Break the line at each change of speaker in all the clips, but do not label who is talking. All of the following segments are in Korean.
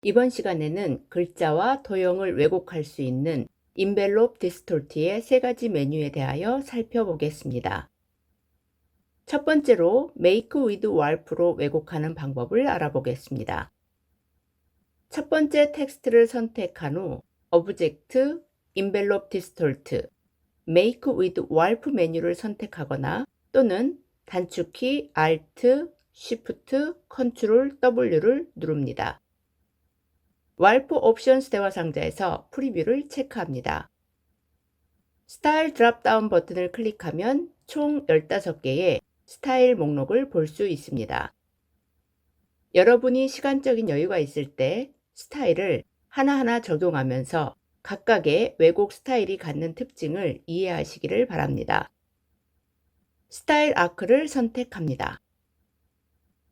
이번 시간에는 글자와 도형을 왜곡할 수 있는 인벨롭 디스톨트의 세 가지 메뉴에 대하여 살펴보겠습니다. 첫 번째로 Make with Warp로 왜곡하는 방법을 알아보겠습니다. 첫 번째 텍스트를 선택한 후 Object, Envelope Distort, Make with Warp 메뉴를 선택하거나 또는 단축키 Alt, Shift, Ctrl, W를 누릅니다. warp 옵션스 대화 상자에서 프리뷰를 체크합니다. 스타일 드랍다운 버튼을 클릭하면 총 15개의 스타일 목록을 볼 수 있습니다. 여러분이 시간적인 여유가 있을 때 스타일을 하나하나 적용하면서 각각의 왜곡 스타일이 갖는 특징을 이해하시기를 바랍니다. 스타일 아크를 선택합니다.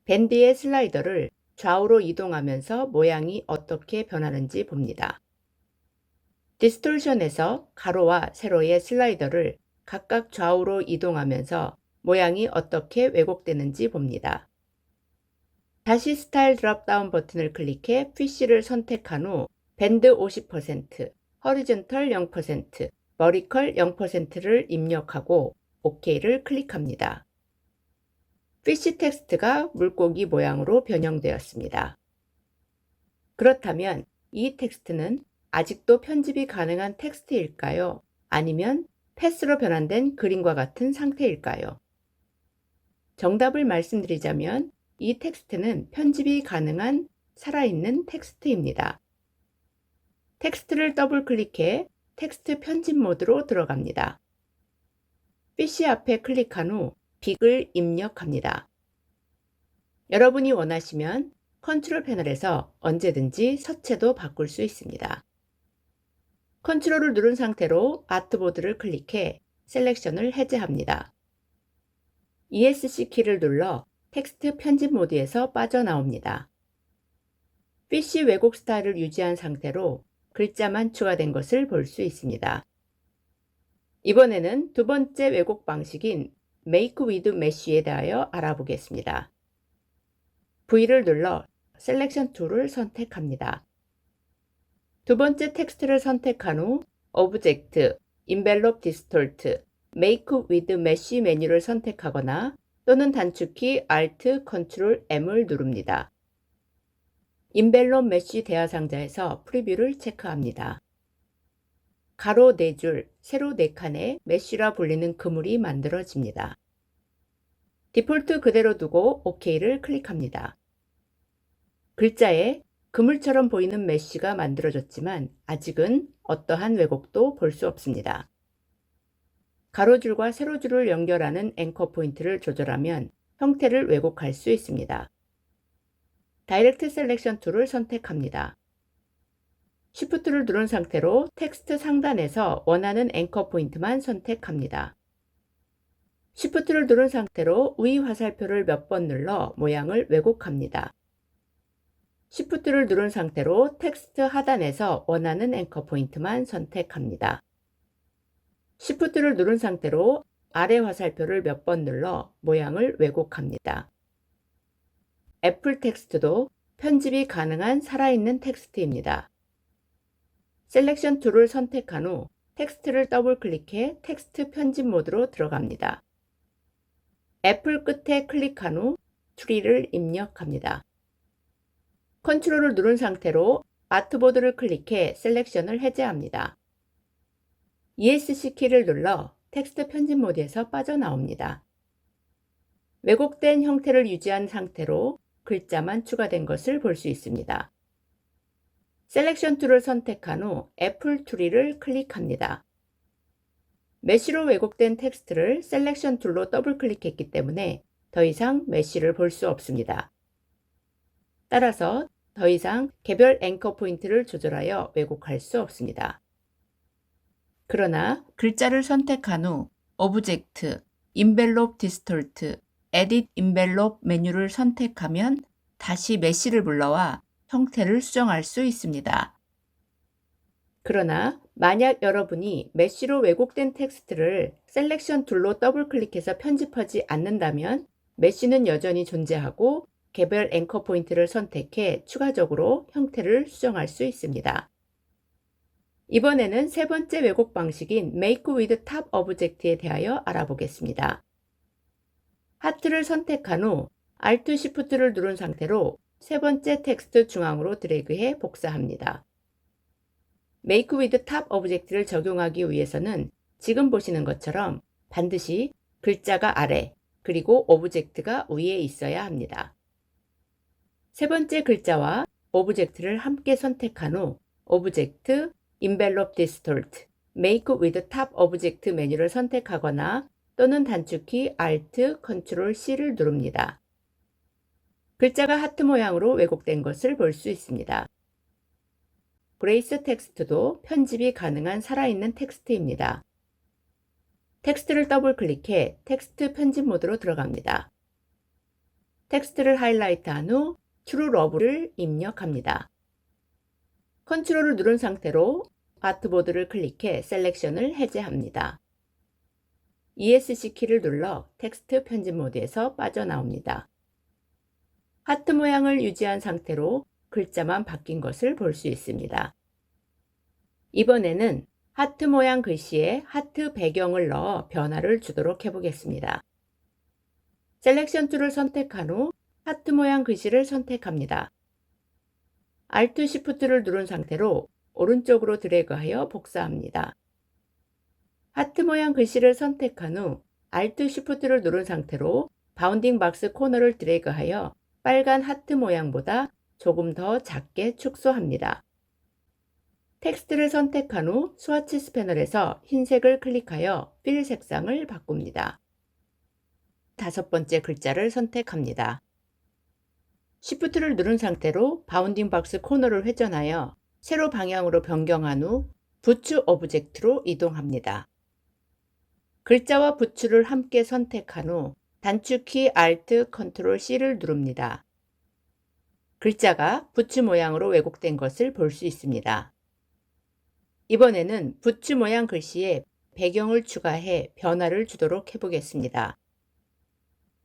밴드의 슬라이더를 좌우로 이동하면서 모양이 어떻게 변하는지 봅니다. 디스톨션에서 가로와 세로의 슬라이더를 각각 좌우로 이동하면서 모양이 어떻게 왜곡되는지 봅니다. 다시 스타일 드롭다운 버튼을 클릭해 피쉬를 선택한 후 밴드 50%, 허리존털 0%, 버리컬 0%를 입력하고 OK를 클릭합니다. 피쉬 텍스트가 물고기 모양으로 변형되었습니다. 그렇다면 이 텍스트는 아직도 편집이 가능한 텍스트일까요? 아니면 패스로 변환된 그림과 같은 상태일까요? 정답을 말씀드리자면 이 텍스트는 편집이 가능한 살아있는 텍스트입니다. 텍스트를 더블 클릭해 텍스트 편집 모드로 들어갑니다. PC 앞에 클릭한 후 빅을 입력합니다. 여러분이 원하시면 컨트롤 패널에서 언제든지 서체도 바꿀 수 있습니다. 컨트롤을 누른 상태로 아트보드를 클릭해 셀렉션을 해제합니다. ESC 키를 눌러 텍스트 편집 모드에서 빠져나옵니다. PC 왜곡 스타일을 유지한 상태로 글자만 추가된 것을 볼 수 있습니다. 이번에는 두 번째 왜곡 방식인 Make with Mesh에 대하여 알아보겠습니다. V를 눌러 셀렉션 툴을 선택합니다. 두 번째 텍스트를 선택한 후 Object, Envelope Distort, Make with Mesh 메뉴를 선택하거나 또는 단축키 Alt, Ctrl, M을 누릅니다. Envelope Mesh 대화 상자에서 프리뷰를 체크합니다. 가로 4줄, 세로 4칸의 메쉬라 불리는 그물이 만들어집니다. 디폴트 그대로 두고 OK를 클릭합니다. 글자에 그물처럼 보이는 메쉬가 만들어졌지만 아직은 어떠한 왜곡도 볼 수 없습니다. 가로줄과 세로줄을 연결하는 앵커 포인트를 조절하면 형태를 왜곡할 수 있습니다. 다이렉트 셀렉션 툴을 선택합니다. Shift를 누른 상태로 텍스트 상단에서 원하는 앵커 포인트만 선택합니다. Shift를 누른 상태로 위 화살표를 몇 번 눌러 모양을 왜곡합니다. Shift를 누른 상태로 텍스트 하단에서 원하는 앵커 포인트만 선택합니다. Shift를 누른 상태로 아래 화살표를 몇 번 눌러 모양을 왜곡합니다. 애플 텍스트도 편집이 가능한 살아있는 텍스트입니다. 셀렉션 툴을 선택한 후 텍스트를 더블 클릭해 텍스트 편집 모드로 들어갑니다. 애플 끝에 클릭한 후 트리를 입력합니다. 컨트롤을 누른 상태로 아트보드를 클릭해 셀렉션을 해제합니다. ESC 키를 눌러 텍스트 편집 모드에서 빠져나옵니다. 왜곡된 형태를 유지한 상태로 글자만 추가된 것을 볼 수 있습니다. 셀렉션 툴을 선택한 후 애플 트리를 클릭합니다. 메쉬로 왜곡된 텍스트를 셀렉션 툴로 더블 클릭했기 때문에 더 이상 메쉬를 볼 수 없습니다. 따라서 더 이상 개별 앵커 포인트를 조절하여 왜곡할 수 없습니다. 그러나 글자를 선택한 후 Object, Envelope Distort, Edit Envelope 메뉴를 선택하면 다시 메쉬를 불러와 형태를 수정할 수 있습니다. 그러나 만약 여러분이 메쉬로 왜곡된 텍스트를 셀렉션 툴로 더블 클릭해서 편집하지 않는다면 메쉬는 여전히 존재하고 개별 앵커 포인트를 선택해 추가적으로 형태를 수정할 수 있습니다. 이번에는 세 번째 왜곡 방식인 Make with Top Object에 대하여 알아보겠습니다. 하트를 선택한 후 Alt Shift를 누른 상태로 세 번째 텍스트 중앙으로 드래그해 복사합니다. Make with Top Object를 적용하기 위해서는 지금 보시는 것처럼 반드시 글자가 아래 그리고 오브젝트가 위에 있어야 합니다. 세 번째 글자와 오브젝트를 함께 선택한 후 오브젝트, Envelope Distort, Make with Top Object 메뉴를 선택하거나 또는 단축키 Alt, Ctrl C를 누릅니다. 글자가 하트 모양으로 왜곡된 것을 볼 수 있습니다. 그레이스 텍스트도 편집이 가능한 살아있는 텍스트입니다. 텍스트를 더블 클릭해 텍스트 편집 모드로 들어갑니다. 텍스트를 하이라이트한 후 True Love를 입력합니다. 컨트롤을 누른 상태로 아트보드를 클릭해 셀렉션을 해제합니다. ESC 키를 눌러 텍스트 편집 모드에서 빠져나옵니다. 하트 모양을 유지한 상태로 글자만 바뀐 것을 볼 수 있습니다. 이번에는 하트 모양 글씨에 하트 배경을 넣어 변화를 주도록 해보겠습니다. 셀렉션 툴을 선택한 후 하트 모양 글씨를 선택합니다. Alt Shift를 누른 상태로 오른쪽으로 드래그하여 복사합니다. 하트 모양 글씨를 선택한 후 Alt Shift를 누른 상태로 바운딩 박스 코너를 드래그하여 빨간 하트 모양보다 조금 더 작게 축소합니다. 텍스트를 선택한 후 스와치 패널에서 흰색을 클릭하여 필 색상을 바꿉니다. 다섯 번째 글자를 선택합니다. Shift를 누른 상태로 바운딩 박스 코너를 회전하여 세로 방향으로 변경한 후 부츠 오브젝트로 이동합니다. 글자와 부츠를 함께 선택한 후 단축키 Alt, Ctrl C를 누릅니다. 글자가 부츠 모양으로 왜곡된 것을 볼 수 있습니다. 이번에는 부츠 모양 글씨에 배경을 추가해 변화를 주도록 해보겠습니다.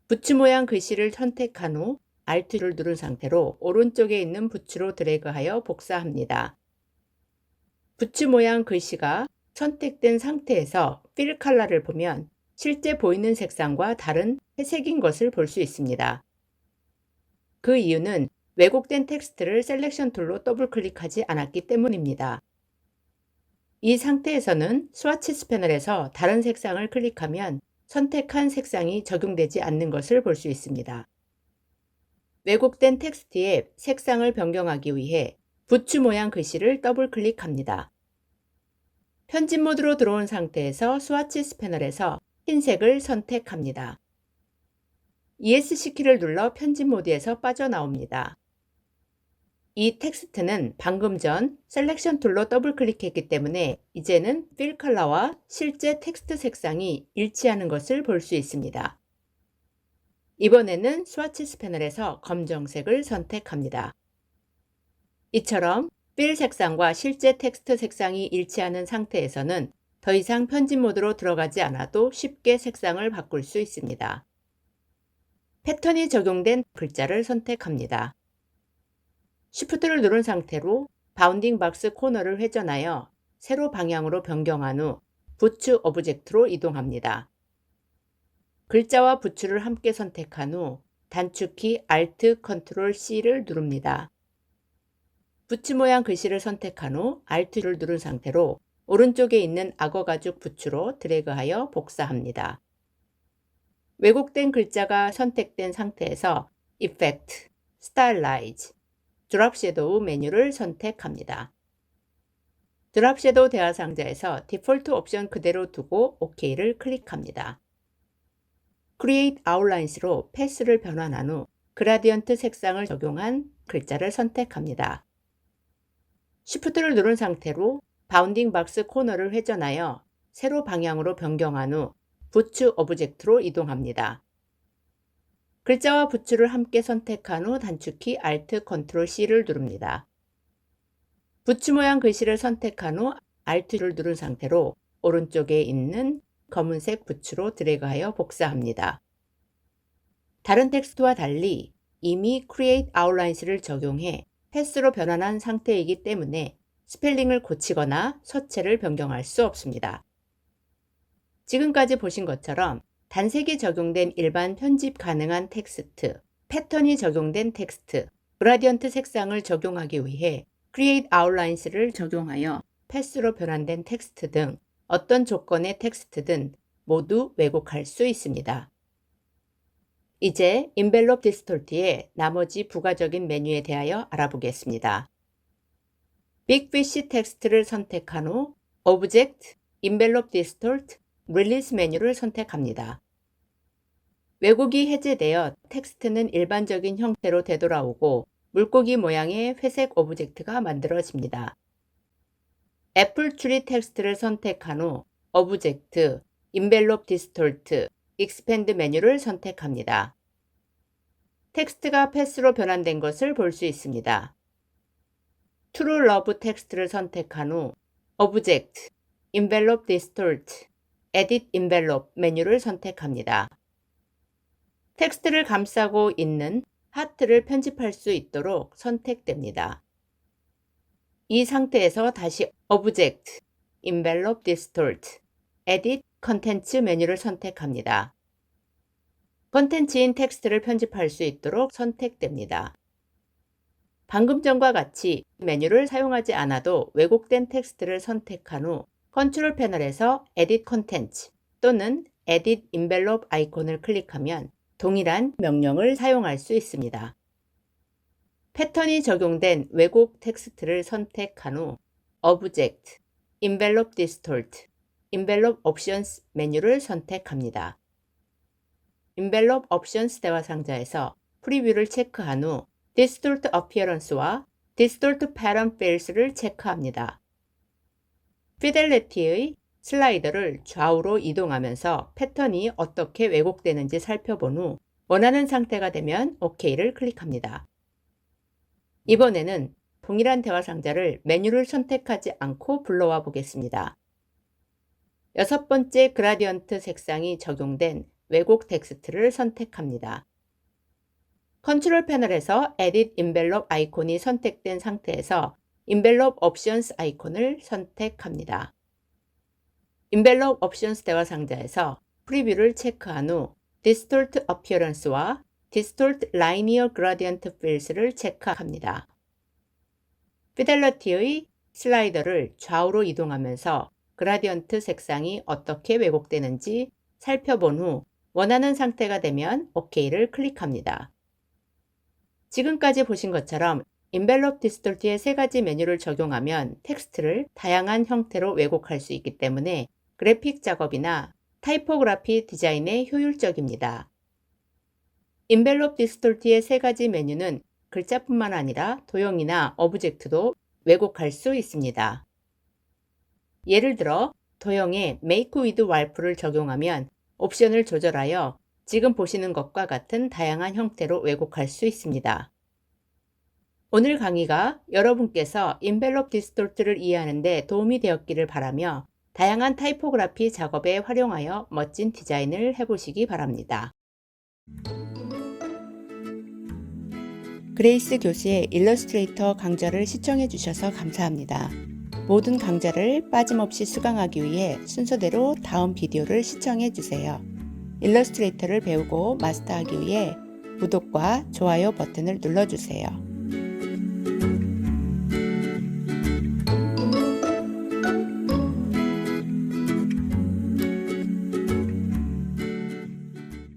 부츠 모양 글씨를 선택한 후 Alt를 누른 상태로 오른쪽에 있는 부츠로 드래그하여 복사합니다. 부츠 모양 글씨가 선택된 상태에서 필 컬러를 보면 실제 보이는 색상과 다른 회색인 것을 볼 수 있습니다. 그 이유는 왜곡된 텍스트를 셀렉션 툴로 더블 클릭하지 않았기 때문입니다. 이 상태에서는 스와치 패널에서 다른 색상을 클릭하면 선택한 색상이 적용되지 않는 것을 볼 수 있습니다. 왜곡된 텍스트의 색상을 변경하기 위해 부츠 모양 글씨를 더블 클릭합니다. 편집 모드로 들어온 상태에서 스와치 패널에서 흰색을 선택합니다. ESC 키를 눌러 편집 모드에서 빠져나옵니다. 이 텍스트는 방금 전 셀렉션 툴로 더블 클릭했기 때문에 이제는 필 컬러와 실제 텍스트 색상이 일치하는 것을 볼 수 있습니다. 이번에는 스와치 패널에서 검정색을 선택합니다. 이처럼 필 색상과 실제 텍스트 색상이 일치하는 상태에서는 더 이상 편집 모드로 들어가지 않아도 쉽게 색상을 바꿀 수 있습니다. 패턴이 적용된 글자를 선택합니다. Shift를 누른 상태로 바운딩 박스 코너를 회전하여 세로 방향으로 변경한 후 부츠 오브젝트로 이동합니다. 글자와 부츠를 함께 선택한 후 단축키 Alt, Ctrl C를 누릅니다. 부츠 모양 글씨를 선택한 후 Alt를 누른 상태로 오른쪽에 있는 악어 가죽 부츠로 드래그하여 복사합니다. 왜곡된 글자가 선택된 상태에서 Effect, Stylize, 드롭 섀도우 메뉴를 선택합니다. 드롭 섀도우 대화 상자에서 디폴트 옵션 그대로 두고 OK를 클릭합니다. Create Outlines로 패스를 변환한 후 그라디언트 색상을 적용한 글자를 선택합니다. Shift를 누른 상태로 바운딩 박스 코너를 회전하여 세로 방향으로 변경한 후 부츠 오브젝트로 이동합니다. 글자와 부츠를 함께 선택한 후 단축키 Alt, Ctrl C를 누릅니다. 부츠 모양 글씨를 선택한 후 Alt를 누른 상태로 오른쪽에 있는 검은색 부츠로 드래그하여 복사합니다. 다른 텍스트와 달리 이미 create outlines를 적용해 패스로 변환한 상태이기 때문에 스펠링을 고치거나 서체를 변경할 수 없습니다. 지금까지 보신 것처럼 단색이 적용된 일반 편집 가능한 텍스트, 패턴이 적용된 텍스트, 그라디언트 색상을 적용하기 위해 create outlines를 적용하여 패스로 변환된 텍스트 등 어떤 조건의 텍스트든 모두 왜곡할 수 있습니다. 이제 Envelope Distort의 나머지 부가적인 메뉴에 대하여 알아보겠습니다. Big Fish 텍스트를 선택한 후 Object, Envelope Distort, Release 메뉴를 선택합니다. 왜곡이 해제되어 텍스트는 일반적인 형태로 되돌아오고 물고기 모양의 회색 오브젝트가 만들어집니다. 애플 트리 텍스트를 선택한 후 Object, Envelope Distort, Expand 메뉴를 선택합니다. 텍스트가 패스로 변환된 것을 볼 수 있습니다. True Love 텍스트를 선택한 후 Object, Envelope Distort, Edit Envelope 메뉴를 선택합니다. 텍스트를 감싸고 있는 하트를 편집할 수 있도록 선택됩니다. 이 상태에서 다시 Object, Envelope Distort, Edit Contents 메뉴를 선택합니다. 컨텐츠인 텍스트를 편집할 수 있도록 선택됩니다. 방금 전과 같이 메뉴를 사용하지 않아도 왜곡된 텍스트를 선택한 후 컨트롤 패널에서 Edit Contents 또는 Edit Envelope 아이콘을 클릭하면 동일한 명령을 사용할 수 있습니다. 패턴이 적용된 왜곡 텍스트를 선택한 후 Object, Envelope Distort, Envelope Options 메뉴를 선택합니다. Envelope Options 대화 상자에서 프리뷰를 체크한 후 Distort Appearance와 Distort Pattern Fields를 체크합니다. Fidelity의 슬라이더를 좌우로 이동하면서 패턴이 어떻게 왜곡되는지 살펴본 후 원하는 상태가 되면 OK를 클릭합니다. 이번에는 동일한 대화 상자를 메뉴를 선택하지 않고 불러와 보겠습니다. 6번째 그라디언트 색상이 적용된 왜곡 텍스트를 선택합니다. 컨트롤 패널에서 Edit Envelope 아이콘이 선택된 상태에서 Envelope Options 아이콘을 선택합니다. Envelope Options 대화 상자에서 프리뷰를 체크한 후 Distort Appearance와 Distort Linear Gradient Fields를 체크합니다. Fidelity의 슬라이더를 좌우로 이동하면서 그라디언트 색상이 어떻게 왜곡되는지 살펴본 후 원하는 상태가 되면 OK를 클릭합니다. 지금까지 보신 것처럼 Envelope Distort의 3가지 메뉴를 적용하면 텍스트를 다양한 형태로 왜곡할 수 있기 때문에 그래픽 작업이나 타이포그래피 디자인에 효율적입니다. Envelope Distort의 3가지 메뉴는 글자뿐만 아니라 도형이나 오브젝트도 왜곡할 수 있습니다. 예를 들어 도형에 Make with Warp를 적용하면 옵션을 조절하여 지금 보시는 것과 같은 다양한 형태로 왜곡할 수 있습니다. 오늘 강의가 여러분께서 Envelope Distort를 이해하는 데 도움이 되었기를 바라며 다양한 타이포그래피 작업에 활용하여 멋진 디자인을 해보시기 바랍니다. 그레이스 교수의 일러스트레이터 강좌를 시청해 주셔서 감사합니다. 모든 강좌를 빠짐없이 수강하기 위해 순서대로 다음 비디오를 시청해 주세요. 일러스트레이터를 배우고 마스터하기 위해 구독과 좋아요 버튼을 눌러주세요.